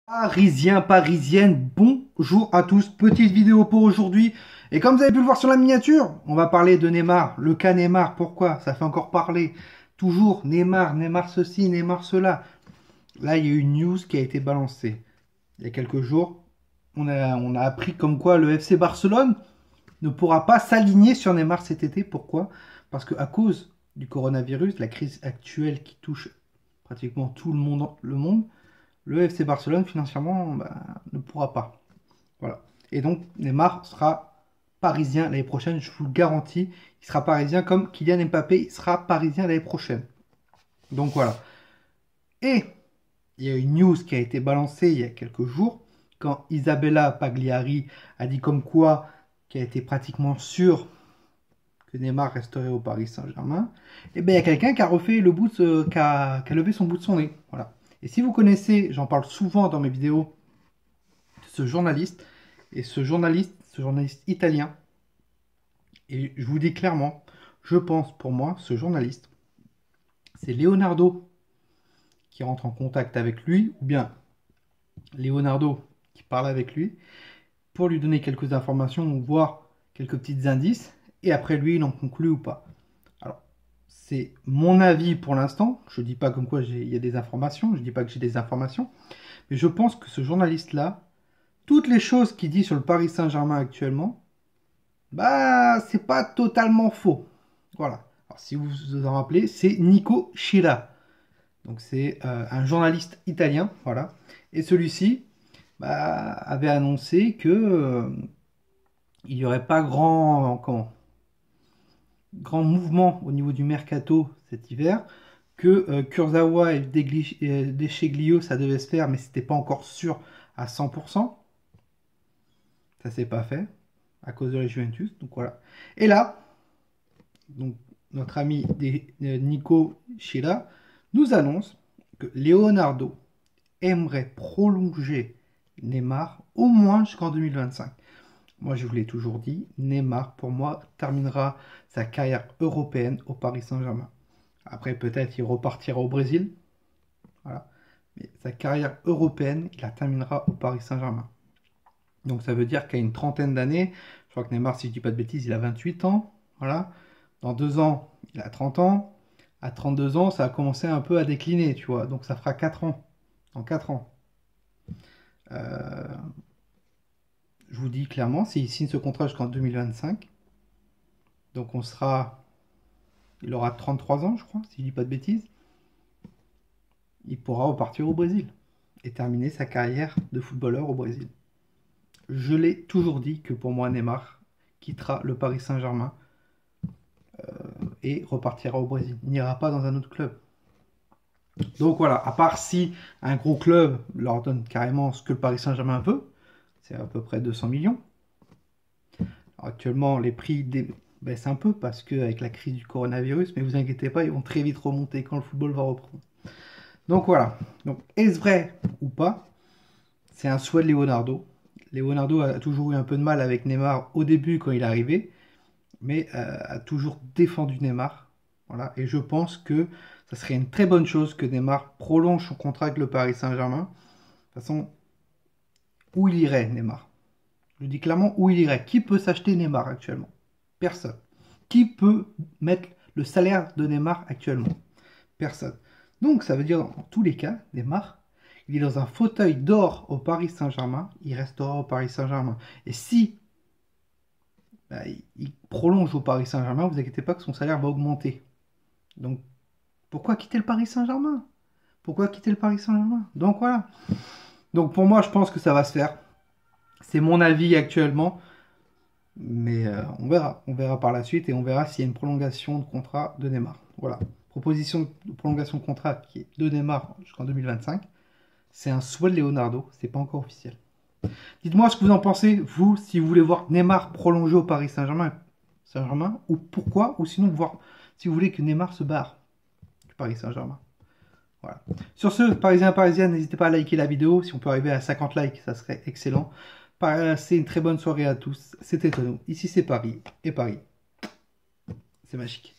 Parisiens, parisiennes, bonjour à tous, petite vidéo pour aujourd'hui. Et comme vous avez pu le voir sur la miniature, on va parler de Neymar, le cas Neymar. Pourquoi? Ça fait encore parler. Toujours Neymar, Neymar ceci, Neymar cela. Là, il y a eu une news qui a été balancée. Il y a quelques jours, on a appris comme quoi le FC Barcelone ne pourra pas s'aligner sur Neymar cet été. Pourquoi? Parce qu'à cause du coronavirus, la crise actuelle qui touche pratiquement tout le monde, le FC Barcelone financièrement ne pourra pas. Voilà. Et donc Neymar sera parisien l'année prochaine, je vous le garantis. Il sera parisien comme Kylian Mbappé, il sera parisien l'année prochaine. Donc voilà. Et il y a une news qui a été balancée il y a quelques jours, quand Isabella Pagliari a dit comme quoi, qui a été pratiquement sûr que Neymar resterait au Paris Saint-Germain, et bien il y a quelqu'un qui a refait le bout qui a levé son bout de son nez. Voilà. Et si vous connaissez, j'en parle souvent dans mes vidéos, ce journaliste, et ce journaliste italien, et je vous dis clairement, je pense pour moi, ce journaliste, c'est Leonardo qui rentre en contact avec lui, ou bien Leonardo qui parle avec lui, pour lui donner quelques informations, ou voir quelques petits indices, et après lui, il en conclut ou pas. Alors, c'est mon avis pour l'instant, je ne dis pas comme quoi il y a des informations, je ne dis pas que j'ai des informations, mais je pense que ce journaliste-là, toutes les choses qu'il dit sur le Paris Saint-Germain actuellement, c'est pas totalement faux. Voilà. Alors, si vous vous en rappelez, c'est Nico Schira. Donc c'est un journaliste italien, voilà. Et celui-ci avait annoncé que il n'y aurait pas grand mouvement au niveau du mercato cet hiver, que Kurzawa et Descheglio ça devait se faire, mais c'était pas encore sûr à 100%. Ça s'est pas fait à cause de la Juventus, donc voilà. Et là, donc notre ami Nico Schira nous annonce que Leonardo aimerait prolonger Neymar au moins jusqu'en 2025. Moi, je vous l'ai toujours dit, Neymar, pour moi, terminera sa carrière européenne au Paris Saint-Germain. Après, peut-être il repartira au Brésil. Voilà. Mais sa carrière européenne, il la terminera au Paris Saint-Germain. Donc ça veut dire qu'à une trentaine d'années, je crois que Neymar, si je ne dis pas de bêtises, il a 28 ans. Voilà. Dans 2 ans, il a 30 ans. À 32 ans, ça a commencé un peu à décliner, tu vois. Donc ça fera 4 ans. En 4 ans. Je vous dis clairement, s'il signe ce contrat jusqu'en 2025, donc il aura 33 ans, je crois, si je ne dis pas de bêtises, il pourra repartir au Brésil et terminer sa carrière de footballeur au Brésil. Je l'ai toujours dit que pour moi, Neymar quittera le Paris Saint-Germain et repartira au Brésil. Il n'ira pas dans un autre club. Donc voilà, à part si un gros club leur donne carrément ce que le Paris Saint-Germain veut, c'est à peu près 200 millions. Alors actuellement, les prix baissent un peu parce qu'avec la crise du coronavirus, mais vous inquiétez pas, ils vont très vite remonter quand le football va reprendre. Donc voilà, donc est-ce vrai ou pas? C'est un souhait de Leonardo. Leonardo a toujours eu un peu de mal avec Neymar au début quand il est arrivé, mais a toujours défendu Neymar. Voilà, et je pense que ça serait une très bonne chose que Neymar prolonge son contrat avec le Paris Saint-Germain. De toute façon, où il irait, Neymar? Je dis clairement où il irait. Qui peut s'acheter Neymar actuellement? Personne. Qui peut mettre le salaire de Neymar actuellement? Personne. Donc ça veut dire dans tous les cas, Neymar, il est dans un fauteuil d'or au Paris Saint-Germain, il restera au Paris Saint-Germain. Et si il prolonge au Paris Saint-Germain, vous inquiétez pas que son salaire va augmenter. Donc pourquoi quitter le Paris Saint-Germain? Pourquoi quitter le Paris Saint-Germain? Donc voilà. Donc pour moi, je pense que ça va se faire. C'est mon avis actuellement. Mais on verra. On verra par la suite et on verra s'il y a une prolongation de contrat de Neymar. Voilà. Proposition de prolongation de contrat qui est de Neymar jusqu'en 2025. C'est un souhait de Leonardo. C'est pas encore officiel. Dites-moi ce que vous en pensez, vous, si vous voulez voir Neymar prolonger au Paris Saint-Germain, ou pourquoi, ou sinon voir si vous voulez que Neymar se barre du Paris Saint-Germain. Voilà. Sur ce, Parisiens et Parisiennes, n'hésitez pas à liker la vidéo. Si on peut arriver à 50 likes, ça serait excellent. Passez une très bonne soirée à tous. C'était Tono. Ici, c'est Paris. Et Paris, c'est magique.